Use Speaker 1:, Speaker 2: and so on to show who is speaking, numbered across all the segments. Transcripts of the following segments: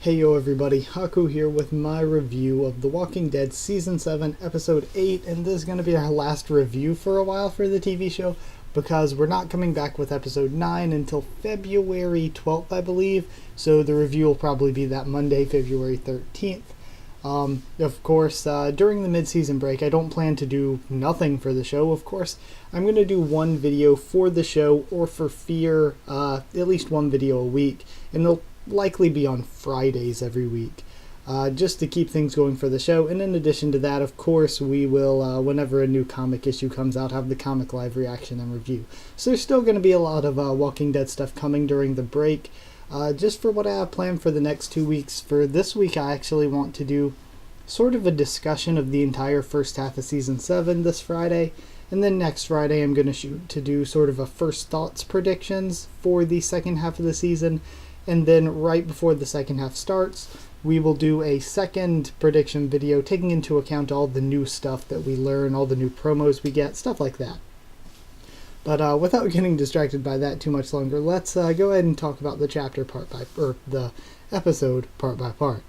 Speaker 1: Hey yo everybody, Haku here with my review of The Walking Dead Season 7, Episode 8, and this is going to be our last review for a while for the TV show, because we're not coming back with Episode 9 until February 12th, I believe, so the review will probably be that Monday, February 13th. Of course, during the mid-season break, I don't plan to do nothing for the show. Of course, I'm going to do one video for the show, or for Fear, at least one video a week, and it'll likely be on Fridays every week, just to keep things going for the show. And in addition to that, of course, we will, whenever a new comic issue comes out, have the comic live reaction and review. So there's still going to be a lot of Walking Dead stuff coming during the break. Just for what I have planned for the next 2 weeks, for this week I actually want to do sort of a discussion of the entire first half of Season 7 this Friday. And then next Friday I'm going to shoot to do sort of a first thoughts predictions for the second half of the season. And then right before the second half starts, we will do a second prediction video taking into account all the new stuff that we learn, all the new promos we get, stuff like that. But without getting distracted by that too much longer, let's go ahead and talk about the chapter the episode part by part.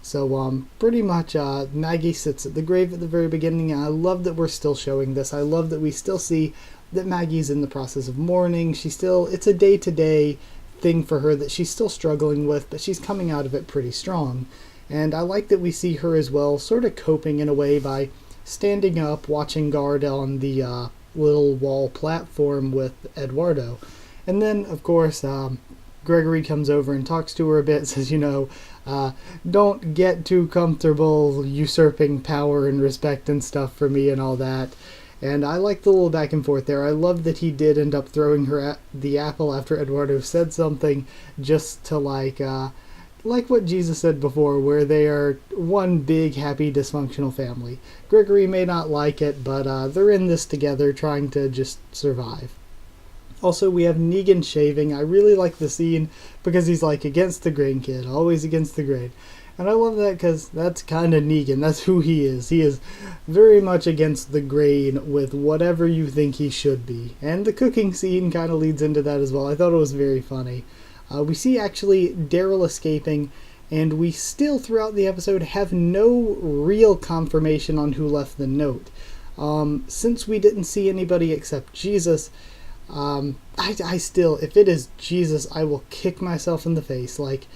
Speaker 1: So pretty much Maggie sits at the grave at the very beginning, and I love that we're still showing this. I love that we still see that Maggie's in the process of mourning. It's a day-to-day thing for her that she's still struggling with, but she's coming out of it pretty strong. And I like that we see her as well sort of coping in a way by standing up, watching guard on the little wall platform with Eduardo. And then, of course, Gregory comes over and talks to her a bit, says, don't get too comfortable usurping power and respect and stuff for me and all that. And I like the little back and forth there. I love that he did end up throwing her the apple after Eduardo said something, just to like what Jesus said before, where they are one big, happy, dysfunctional family. Gregory may not like it, but they're in this together, trying to just survive. Also, we have Negan shaving. I really like the scene because he's like against the grain kid, always against the grain. And I love that because that's kind of Negan. That's who he is. He is very much against the grain with whatever you think he should be. And the cooking scene kind of leads into that as well. I thought it was very funny. We see actually Daryl escaping, and we still throughout the episode have no real confirmation on who left the note. Since we didn't see anybody except Jesus, I still, if it is Jesus, I will kick myself in the face. Like,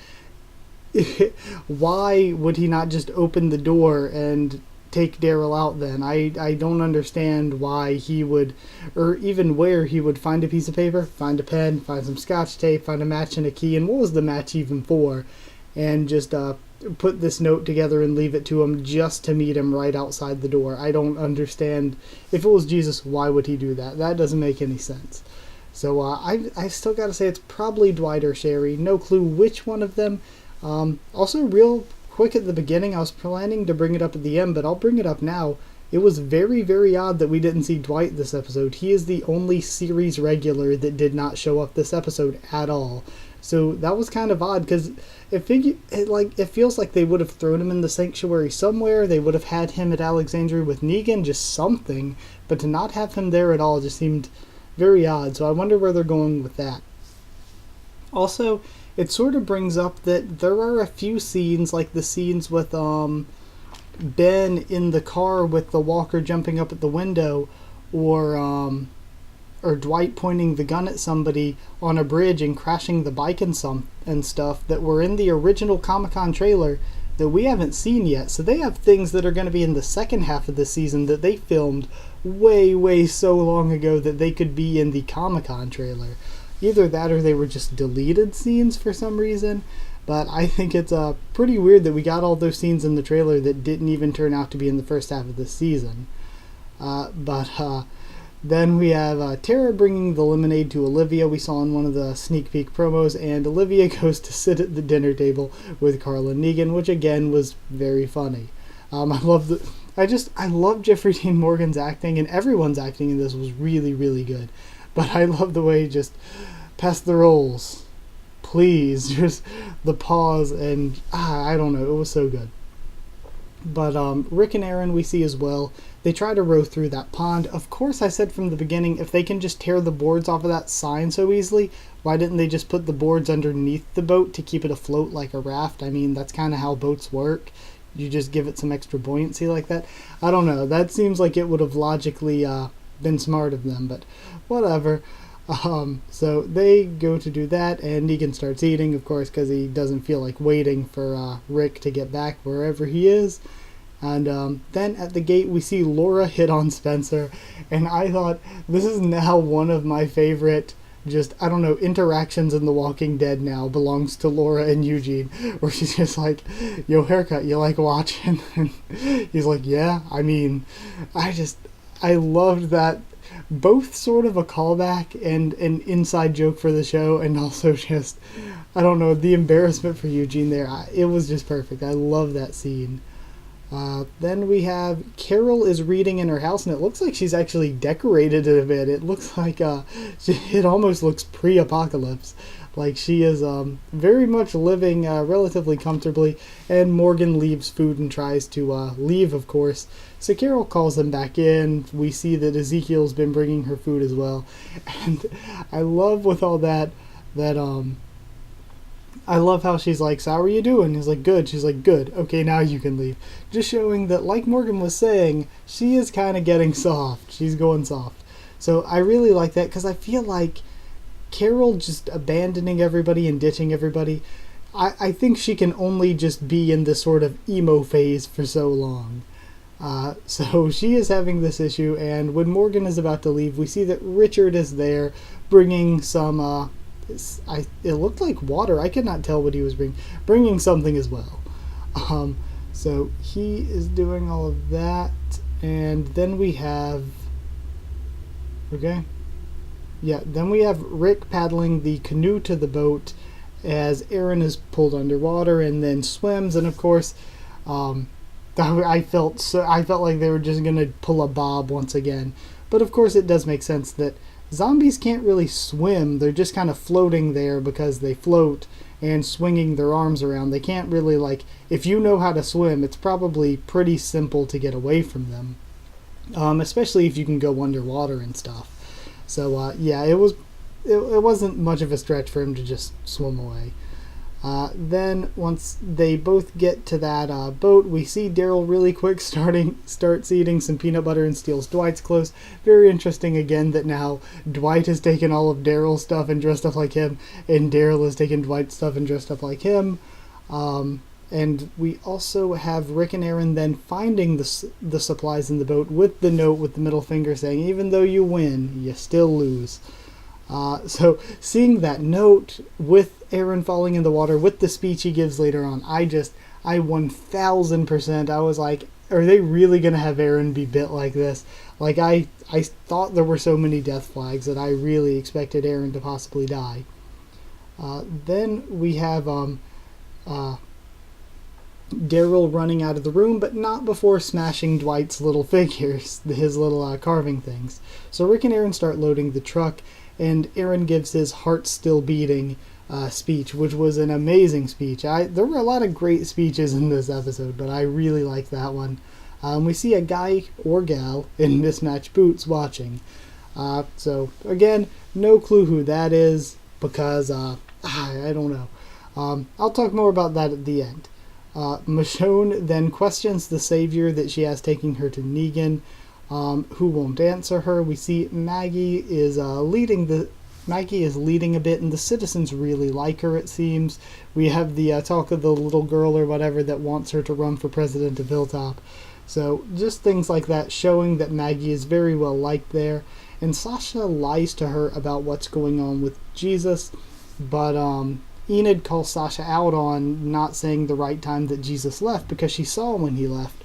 Speaker 1: why would he not just open the door and take Daryl out then? I don't understand why he would, or even where he would find a piece of paper, find a pen, find some scotch tape, find a match and a key, and what was the match even for? And just put this note together and leave it to him just to meet him right outside the door. I don't understand. If it was Jesus, why would he do that? That doesn't make any sense. So I still gotta say it's probably Dwight or Sherry. No clue which one of them. Also, real quick at the beginning, I was planning to bring it up at the end, but I'll bring it up now. It was very, very odd that we didn't see Dwight this episode. He is the only series regular that did not show up this episode at all. So that was kind of odd, because it feels like they would have thrown him in the sanctuary somewhere. They would have had him at Alexandria with Negan, just something. But to not have him there at all just seemed very odd. So I wonder where they're going with that. Also, it sort of brings up that there are a few scenes, like the scenes with Ben in the car with the walker jumping up at the window, or Dwight pointing the gun at somebody on a bridge and crashing the bike and stuff, that were in the original Comic-Con trailer that we haven't seen yet. So they have things that are going to be in the second half of the season that they filmed way, way so long ago that they could be in the Comic-Con trailer. Either that or they were just deleted scenes for some reason. But I think it's pretty weird that we got all those scenes in the trailer that didn't even turn out to be in the first half of the season. Then we have Tara bringing the lemonade to Olivia. We saw in one of the sneak peek promos, and Olivia goes to sit at the dinner table with Carl and Negan, which again was very funny. I love Jeffrey Dean Morgan's acting, and everyone's acting in this was really, really good. But I love the way he just pass the rolls, please. Just the pause, and I don't know, it was so good. But Rick and Aaron we see as well. They try to row through that pond. Of course, I said from the beginning, if they can just tear the boards off of that sign so easily, why didn't they just put the boards underneath the boat to keep it afloat like a raft? I mean, that's kind of how boats work. You just give it some extra buoyancy like that. I don't know. That seems like it would have logically been smart of them, but whatever. So they go to do that, and Negan starts eating, of course, because he doesn't feel like waiting for Rick to get back wherever he is. And then at the gate, we see Laura hit on Spencer, and I thought this is now one of my favorite, just, I don't know, interactions in The Walking Dead now belongs to Laura and Eugene, where she's just like, yo, haircut, you like watching? And he's like, yeah, I mean, I loved that. Both sort of a callback and an inside joke for the show, and also just, I don't know, the embarrassment for Eugene there. It was just perfect. I love that scene. Then we have Carol is reading in her house, and it looks like she's actually decorated it a bit. It looks like it almost looks pre-apocalypse. Like she is very much living relatively comfortably, and Morgan leaves food and tries to leave, of course. So Carol calls them back in. We see that Ezekiel's been bringing her food as well. And I love with all that I love how she's like, so how are you doing? He's like, good. She's like, good. Okay, now you can leave. Just showing that, like Morgan was saying, she is kind of getting soft. She's going soft. So I really like that, because I feel like Carol just abandoning everybody and ditching everybody, I think she can only just be in this sort of emo phase for so long. So she is having this issue, and when Morgan is about to leave, we see that Richard is there bringing some, it looked like water. I could not tell what he was bringing something as well. So he is doing all of that, and then we have, then we have Rick paddling the canoe to the boat as Aaron is pulled underwater and then swims, and of course, I felt like they were just gonna pull a Bob once again. But of course, it does make sense that zombies can't really swim. They're just kind of floating there because they float and swinging their arms around. They can't really, like, if you know how to swim, it's probably pretty simple to get away from them, especially if you can go underwater and stuff. So yeah, it wasn't much of a stretch for him to just swim away. Then once they both get to that boat, we see Daryl really quick starts eating some peanut butter and steals Dwight's clothes. Very interesting again that now Dwight has taken all of Daryl's stuff and dressed up like him, and Daryl has taken Dwight's stuff and dressed up like him. And we also have Rick and Aaron then finding the supplies in the boat with the note with the middle finger saying, even though you win, you still lose. So seeing that note with Aaron falling in the water with the speech he gives later on, I 1000%, I was like, are they really going to have Aaron be bit like this? Like, I thought there were so many death flags that I really expected Aaron to possibly die. Then we have Daryl running out of the room, but not before smashing Dwight's little figures, his little carving things. So Rick and Aaron start loading the truck, and Aaron gives his heart still beating speech, which was an amazing speech. There were a lot of great speeches in this episode, but I really liked that one. We see a guy or gal in mismatched boots watching. So again, no clue who that is, because I don't know. I'll talk more about that at the end. Michonne then questions the savior that she has taking her to Negan, who won't answer her. We see Maggie is leading a bit, and the citizens really like her, it seems. We have the talk of the little girl or whatever that wants her to run for president of Hilltop. So just things like that, showing that Maggie is very well liked there. And Sasha lies to her about what's going on with Jesus, but Enid calls Sasha out on not saying the right time that Jesus left, because she saw when he left.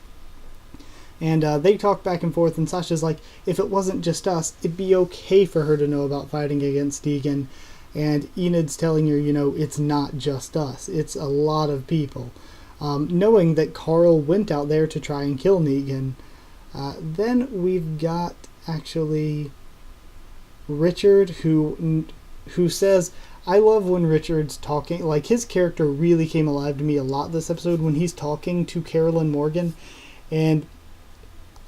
Speaker 1: And they talk back and forth, and Sasha's like, if it wasn't just us, it'd be okay for her to know about fighting against Negan. And Enid's telling her, it's not just us, it's a lot of people. Knowing that Carl went out there to try and kill Negan. Then we've got, actually, Richard, who says, I love when Richard's talking, like his character really came alive to me a lot this episode when he's talking to Carolyn Morgan, and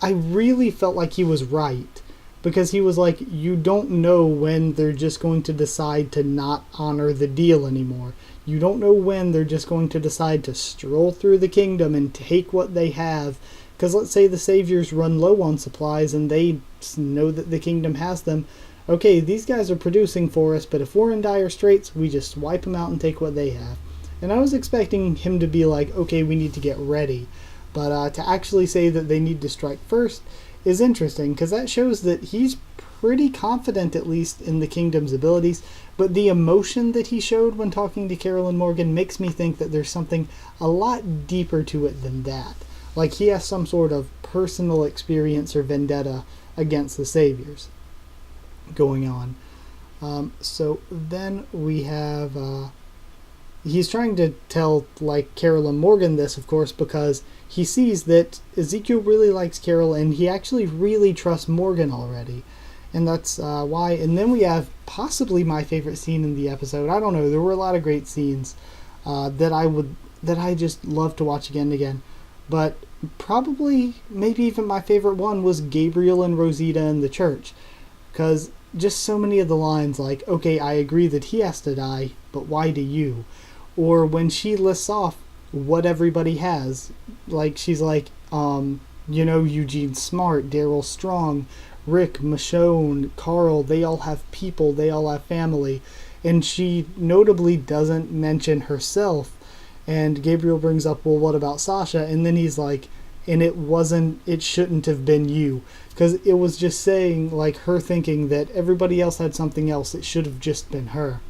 Speaker 1: I really felt like he was right, because he was like, you don't know when they're just going to decide to not honor the deal anymore. You don't know when they're just going to decide to stroll through the kingdom and take what they have. Because let's say the Saviors run low on supplies and they know that the kingdom has them. Okay, these guys are producing for us, but if we're in dire straits, we just wipe them out and take what they have. And I was expecting him to be like, okay, we need to get ready. But to actually say that they need to strike first is interesting, because that shows that he's pretty confident, at least, in the kingdom's abilities. But the emotion that he showed when talking to Carolyn Morgan makes me think that there's something a lot deeper to it than that. Like he has some sort of personal experience or vendetta against the Saviors going on. So then we have... he's trying to tell, like, Carolyn Morgan this, of course, because he sees that Ezekiel really likes Carol and he actually really trusts Morgan already. And that's why. And then we have possibly my favorite scene in the episode. I don't know. There were a lot of great scenes that I just love to watch again and again. But probably, maybe even my favorite one was Gabriel and Rosita in the church. Because just so many of the lines like, okay, I agree that he has to die, but why do you? Or when she lists off what everybody has. Like, she's like, Eugene Smart, Daryl Strong, Rick, Michonne, Carl, they all have people, they all have family. And she notably doesn't mention herself. And Gabriel brings up, well, what about Sasha? And then he's like, and it shouldn't have been you. Because it was just saying, like, her thinking that everybody else had something else, it should have just been her.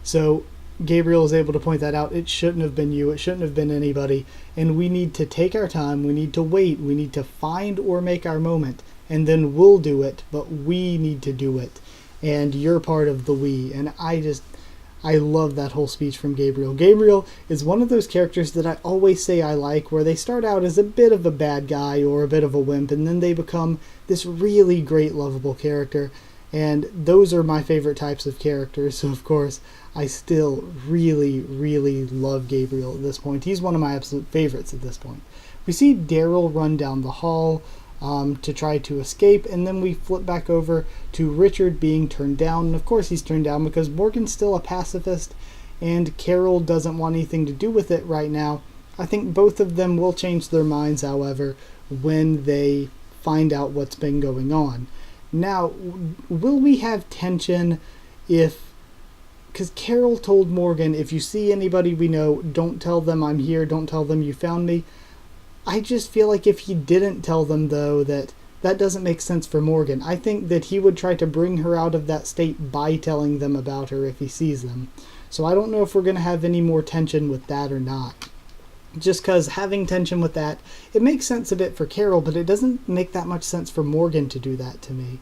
Speaker 1: So Gabriel is able to point that out. It shouldn't have been you. It shouldn't have been anybody. And we need to take our time. We need to wait. We need to find or make our moment. And then we'll do it. But we need to do it. And you're part of the we. And I love that whole speech from Gabriel. Gabriel is one of those characters that I always say I like, where they start out as a bit of a bad guy or a bit of a wimp, and then they become this really great, lovable character. And those are my favorite types of characters. So, of course, I still really, really love Gabriel at this point. He's one of my absolute favorites at this point. We see Daryl run down the hall to try to escape, and then we flip back over to Richard being turned down. And, of course, he's turned down because Morgan's still a pacifist, and Carol doesn't want anything to do with it right now. I think both of them will change their minds, however, when they find out what's been going on. Now, will we have tension because Carol told Morgan, if you see anybody we know, don't tell them I'm here, don't tell them you found me. I just feel like if he didn't tell them, though, that doesn't make sense for Morgan. I think that he would try to bring her out of that state by telling them about her if he sees them. So I don't know if we're going to have any more tension with that or not. Just because having tension with that, it makes sense a bit for Carol, but it doesn't make that much sense for Morgan to do that to me.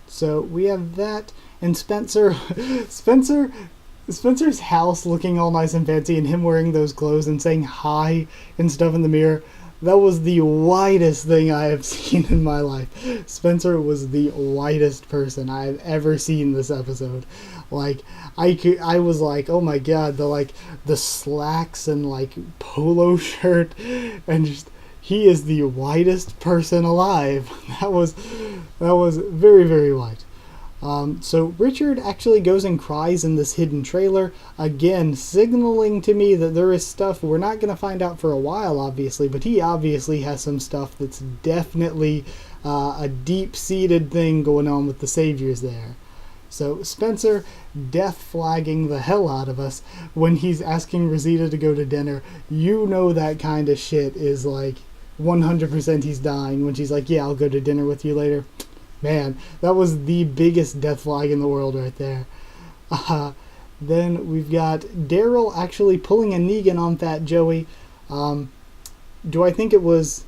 Speaker 1: So we have that, and Spencer's house looking all nice and fancy, and him wearing those clothes and saying hi and stuff in the mirror. That was the whitest thing I have seen in my life. Spencer was the whitest person I have ever seen this episode. Like, I was like, oh my god, the slacks and like polo shirt, and just, he is the whitest person alive. That was very, very white. So Richard actually goes and cries in this hidden trailer, again signaling to me that there is stuff we're not going to find out for a while, obviously, but he obviously has some stuff that's definitely a deep-seated thing going on with the Saviors there. So Spencer death flagging the hell out of us when he's asking Rosita to go to dinner. You know that kind of shit is like 100% he's dying when she's like, yeah, I'll go to dinner with you later. Man, that was the biggest death flag in the world right there. Then we've got Daryl actually pulling a Negan on Fat Joey. Do I think it was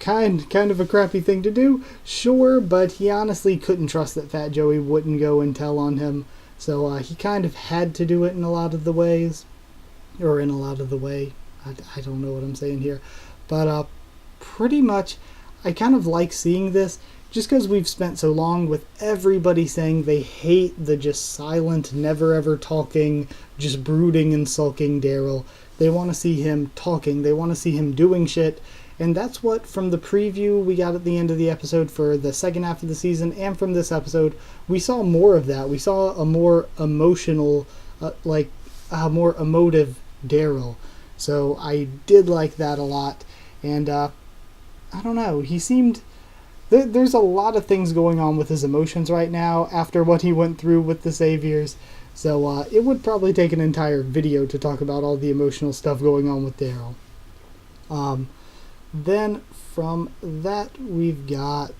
Speaker 1: kind of a crappy thing to do? Sure, but he honestly couldn't trust that Fat Joey wouldn't go and tell on him. So he kind of had to do it in a lot of the ways. Or in a lot of the way. I don't know what I'm saying here. But pretty much, I kind of like seeing this, just because we've spent so long with everybody saying they hate the just silent, never ever talking, just brooding and sulking Daryl. They want to see him talking. They want to see him doing shit. And that's what, from the preview we got at the end of the episode for the second half of the season, and from this episode, we saw more of that. We saw a more emotional, a more emotive Daryl. So I did like that a lot. And, I don't know, he seemed... There's a lot of things going on with his emotions right now after what he went through with the Saviors. So it would probably take an entire video to talk about all the emotional stuff going on with Daryl. Then from that we've got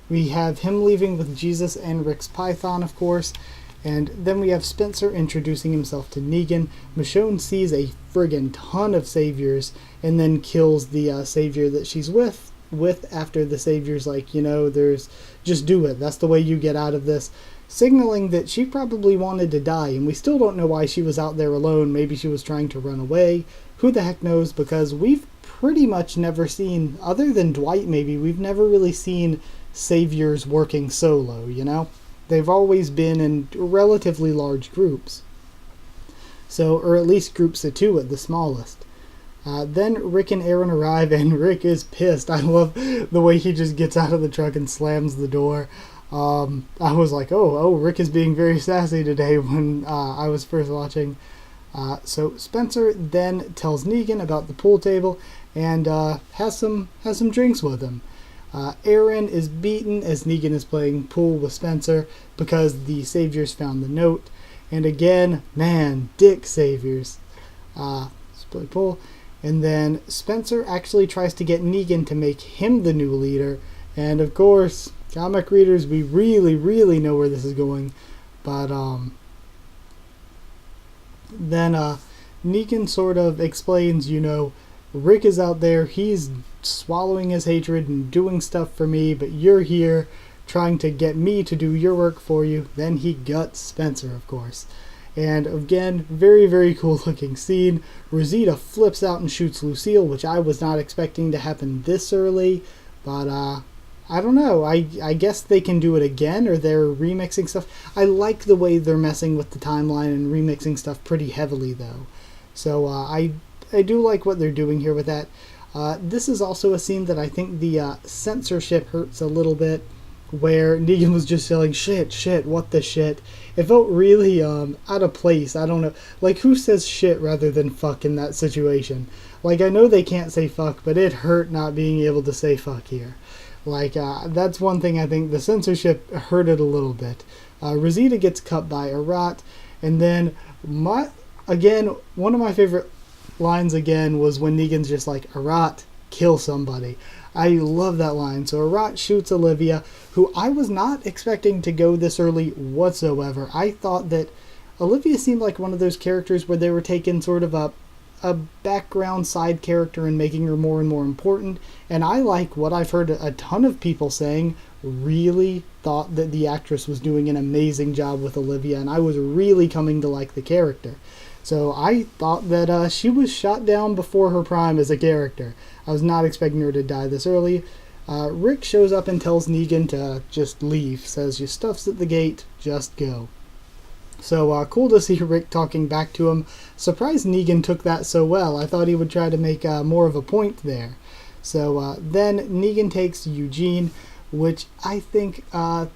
Speaker 1: we have him leaving with Jesus and Rick's Python, of course, and then we have Spencer introducing himself to Negan. Michonne sees a friggin' ton of Saviors and then kills the Savior that she's with after the Savior's like, there's just do it, that's the way you get out of this, signaling that she probably wanted to die, and we still don't know why she was out there alone. Maybe she was trying to run away. Who the heck knows, because we've pretty much never seen, other than Dwight maybe, we've never really seen Saviors working solo, They've always been in relatively large groups. So, or at least groups of 2 at the smallest. Then Rick and Aaron arrive, and Rick is pissed. I love the way he just gets out of the truck and slams the door. I was like, oh, Rick is being very sassy today when I was first watching. So Spencer then tells Negan about the pool table and has some drinks with him. Aaron is beaten as Negan is playing pool with Spencer because the Saviors found the note. And again, man, dick Saviors. Let's play pool. And then Spencer actually tries to get Negan to make him the new leader. And of course, comic readers, we really, really know where this is going. But then Negan sort of explains, Rick is out there, he's swallowing his hatred and doing stuff for me, but you're here trying to get me to do your work for you. Then he guts Spencer, of course. And again, very, very cool looking scene. Rosita flips out and shoots Lucille, which I was not expecting to happen this early, but I don't know. I guess they can do it again, or they're remixing stuff. I like the way they're messing with the timeline and remixing stuff pretty heavily, though. So I do like what they're doing here with that. This is also a scene that I think the censorship hurts a little bit, where Negan was just yelling, shit, what the shit. It felt really out of place. I don't know. Like, who says shit rather than fuck in that situation? Like, I know they can't say fuck, but it hurt not being able to say fuck here. Like, that's one thing I think the censorship hurt it a little bit. Rosita gets cut by Arat, and then, one of my favorite lines again was when Negan's just like, Arat, kill somebody. I love that line. So Arat shoots Olivia, who I was not expecting to go this early whatsoever. I thought that Olivia seemed like one of those characters where they were taking sort of a background side character and making her more and more important. And I like what I've heard a ton of people saying, really thought that the actress was doing an amazing job with Olivia, and I was really coming to like the character. So I thought that she was shot down before her prime as a character. I was not expecting her to die this early. Rick shows up and tells Negan to just leave. Says, your stuff's at the gate, just go. So cool to see Rick talking back to him. Surprised Negan took that so well. I thought he would try to make more of a point there. So then Negan takes Eugene, which I think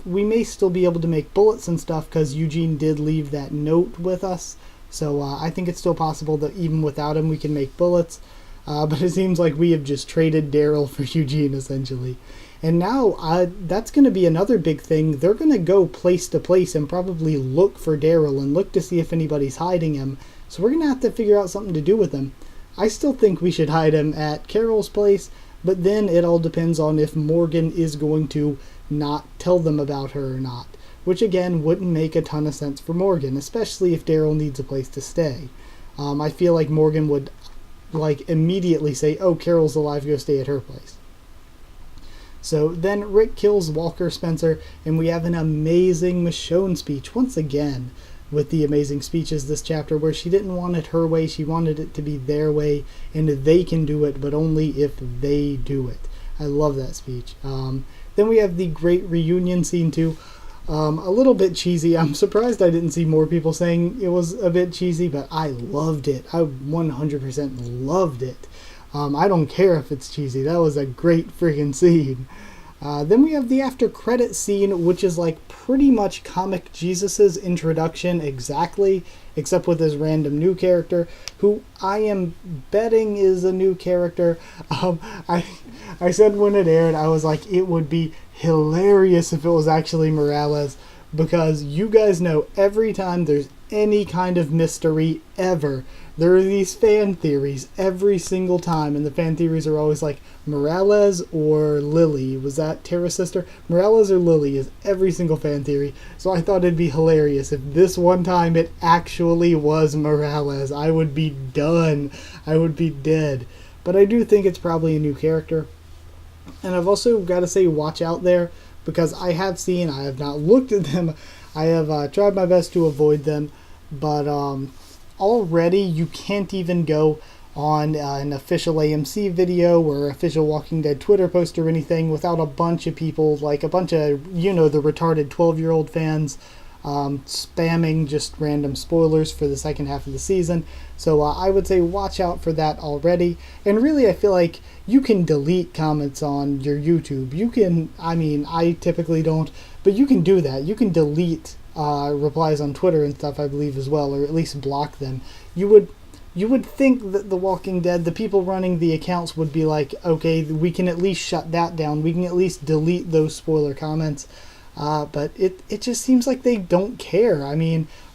Speaker 1: we may still be able to make bullets and stuff because Eugene did leave that note with us. So I think it's still possible that even without him we can make bullets. But it seems like we have just traded Daryl for Eugene, essentially. And now that's going to be another big thing. They're going to go place to place and probably look for Daryl and look to see if anybody's hiding him. So we're going to have to figure out something to do with him. I still think we should hide him at Carol's place, but then it all depends on if Morgan is going to not tell them about her or not. Which again wouldn't make a ton of sense for Morgan, especially if Daryl needs a place to stay. I feel like Morgan would immediately say, oh, Carol's alive, go stay at her place. So then Rick kills Walker Spencer, and we have an amazing Michonne speech once again with the amazing speeches this chapter, where she didn't want it her way, she wanted it to be their way, and they can do it, but only if they do it. I love that speech. Then we have the great reunion scene too. A little bit cheesy. I'm surprised I didn't see more people saying it was a bit cheesy, but I loved it. I 100% loved it. I don't care if it's cheesy. That was a great freaking scene. Then we have the after credit scene, which is like pretty much Comic Jesus's introduction exactly, except with this random new character, who I am betting is a new character. I said when it aired, I was like, it would be hilarious if it was actually Morales, because you guys know every time there's any kind of mystery ever, there are these fan theories every single time, and the fan theories are always like Morales or Lily. Was that Tara's sister? Morales or Lily is every single fan theory. So I thought it'd be hilarious if this one time it actually was Morales. I would be done. I would be dead. But I do think it's probably a new character. And I've also got to say, watch out there, because I have not looked at them. I have tried my best to avoid them, but already you can't even go on an official AMC video or official Walking Dead Twitter post or anything without a bunch of people, like a bunch of, the retarded 12-year-old fans spamming just random spoilers for the second half of the season. So I would say watch out for that already. And really, I feel like you can delete comments on your YouTube. You can, I typically don't, but you can do that. You can delete replies on Twitter and stuff, I believe, as well, or at least block them. You would think that The Walking Dead, the people running the accounts, would be like, okay, we can at least shut that down. We can at least delete those spoiler comments. But it just seems like they don't care.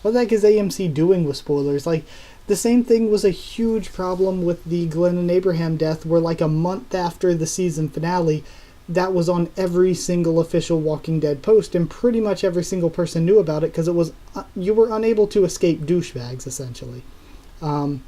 Speaker 1: What the heck is AMC doing with spoilers? Like, the same thing was a huge problem with the Glenn and Abraham death, where like a month after the season finale, that was on every single official Walking Dead post, and pretty much every single person knew about it, because it was you were unable to escape douchebags, essentially. And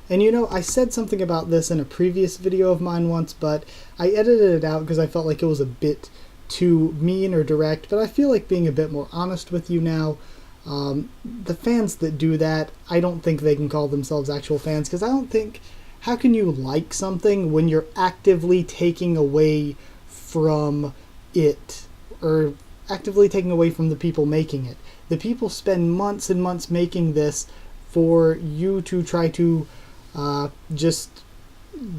Speaker 1: I said something about this in a previous video of mine once, but I edited it out because I felt like it was a bit too mean or direct, but I feel like being a bit more honest with you now. The fans that do that, I don't think they can call themselves actual fans, because I don't think, how can you like something when you're actively taking away from it, or actively taking away from the people making it? The people spend months and months making this for you to try to just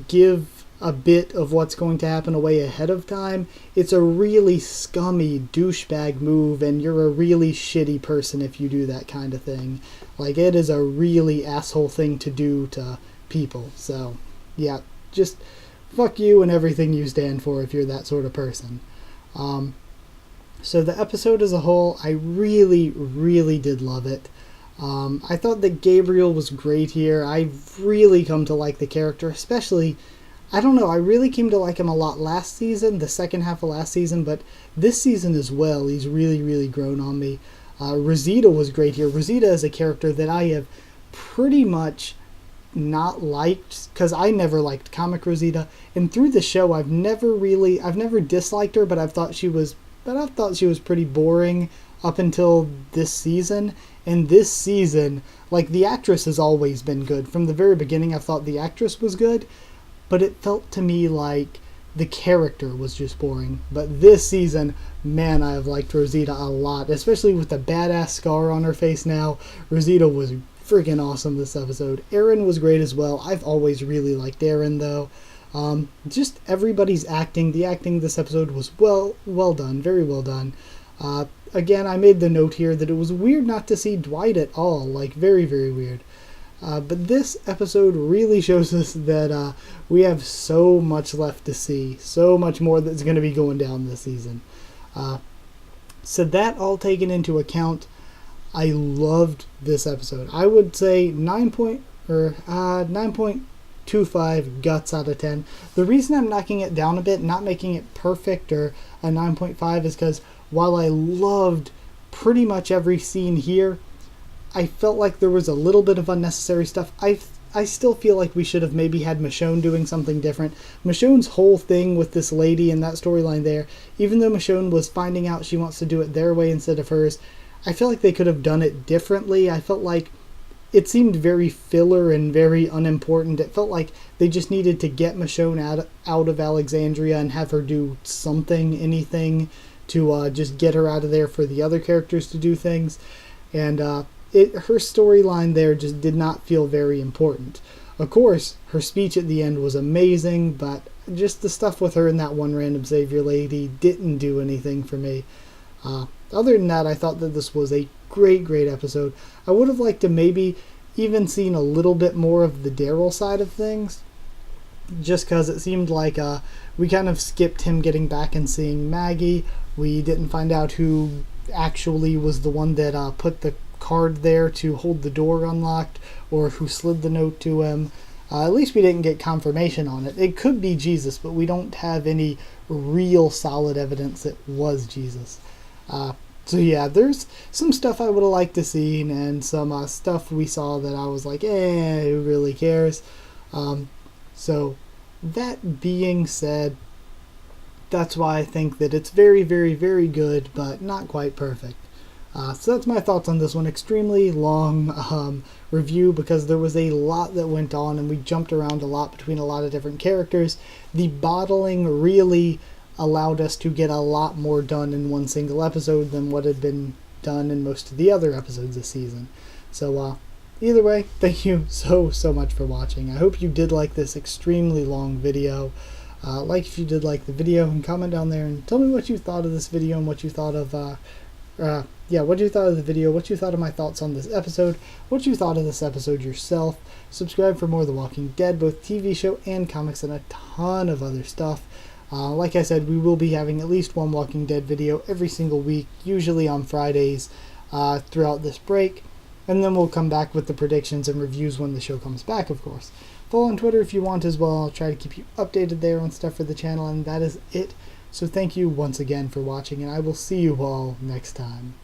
Speaker 1: give a bit of what's going to happen away ahead of time. It's a really scummy douchebag move, and you're a really shitty person if you do that kind of thing. Like, it is a really asshole thing to do to people. So, yeah, just fuck you and everything you stand for if you're that sort of person. So the episode as a whole, I really, really did love it. I thought that Gabriel was great here. I've really come to like the character, especially, I don't know, I really came to like him a lot last season, the second half of last season, but this season as well, he's really, really grown on me. Rosita was great here. Rosita is a character that I have pretty much not liked, because I never liked comic Rosita, and through the show I've never disliked her, but I thought she was pretty boring up until this season. And this season, like, the actress has always been good. From the very beginning I thought the actress was good, but it felt to me like the character was just boring. But this season, man, I have liked Rosita a lot, especially with the badass scar on her face now. Rosita was freaking awesome this episode. Aaron was great as well. I've always really liked Aaron, though. Just everybody's acting. The acting this episode was well done, very well done. Again, I made the note here that it was weird not to see Dwight at all, like very, very weird. But this episode really shows us that we have so much left to see, so much more that's going to be going down this season. So that all taken into account, I loved this episode. I would say 9.25 guts out of 10. The reason I'm knocking it down a bit, not making it perfect or a 9.5, is because while I loved pretty much every scene here, I felt like there was a little bit of unnecessary stuff. I still feel like we should have maybe had Michonne doing something different. Michonne's whole thing with this lady and that storyline there, even though Michonne was finding out she wants to do it their way instead of hers, I feel like they could have done it differently. I felt like it seemed very filler and very unimportant. It felt like they just needed to get Michonne out of Alexandria and have her do something, anything, to just get her out of there for the other characters to do things. And her storyline there just did not feel very important. Of course, her speech at the end was amazing, but just the stuff with her and that one random savior lady didn't do anything for me. Other than that, I thought that this was a great episode. I would have liked to maybe even seen a little bit more of the Daryl side of things, just because it seemed like we kind of skipped him getting back and seeing Maggie. We didn't find out who actually was the one that put the card there to hold the door unlocked, or who slid the note to him. At least we didn't get confirmation on it. It could be Jesus, but we don't have any real solid evidence it was Jesus. So yeah, there's some stuff I would have liked to see, and some stuff we saw that I was like, who really cares? So that being said, that's why I think that it's very good, but not quite perfect. So that's my thoughts on this one. Extremely long review, because there was a lot that went on and we jumped around a lot between a lot of different characters. The bottling really allowed us to get a lot more done in one single episode than what had been done in most of the other episodes this season. So either way, thank you so much for watching. I hope you did like this extremely long video. Like if you did like the video, and comment down there and tell me what you thought of this video and what you thought of what you thought of the video, what you thought of my thoughts on this episode, what you thought of this episode yourself. Subscribe for more of The Walking Dead, both TV show and comics, and a ton of other stuff. Like I said, we will be having at least one Walking Dead video every single week, usually on Fridays throughout this break. And then we'll come back with the predictions and reviews when the show comes back, of course. Follow on Twitter if you want as well. I'll try to keep you updated there on stuff for the channel, and that is it. So thank you once again for watching, and I will see you all next time.